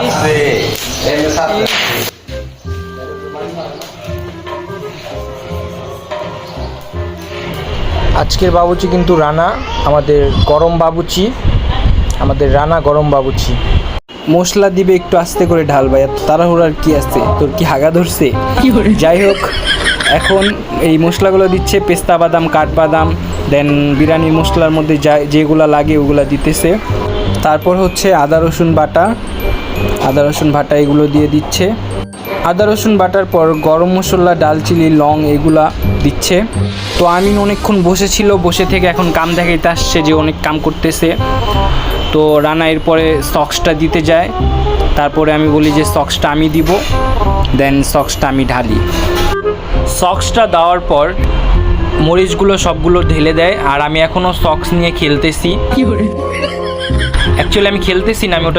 আছে এর সাথে আজকের বাবুচি কিন্তু রানা, আমাদের গরম বাবুচি, আমাদের রানা গরম বাবুচি। মশলা দিবে একটু আস্তে করে ঢাল ভাই, এত তাড়াহুড়ার কি আছে, তোর কি হাগা ধরছে? যাই হোক, এখন এই মশলাগুলো দিচ্ছে, পেস্তা বাদাম, কাঠবাদাম, দেন বিরিয়ানির মশলার মধ্যে যেগুলো লাগে ওগুলো দিতেছে। তারপর হচ্ছে আদা রসুন বাটা এগুলো দিয়ে দিচ্ছে। আদা রসুন বাটার পর গরম মশলা, ডালচিনি, লং এগুলা দিচ্ছে। তো আমিন অনেকক্ষণ বসেছিল, বসে থেকে এখন কাম দেখাইতে আসছে যে অনেক কাম করতেছে। তো রানা এরপরে সক্সটা দিতে যায়, তারপরে আমি বলি যে সক্সটা আমি দিব, দেন সক্সটা আমি ঢালি। সক্সটা দেওয়ার পর মরিচগুলো সবগুলো ঢেলে দেয়, আর আমি এখনও সক্স নিয়ে খেলতেছি। অ্যাকচুয়ালি আমি খেলতেছি না, আমি ওটা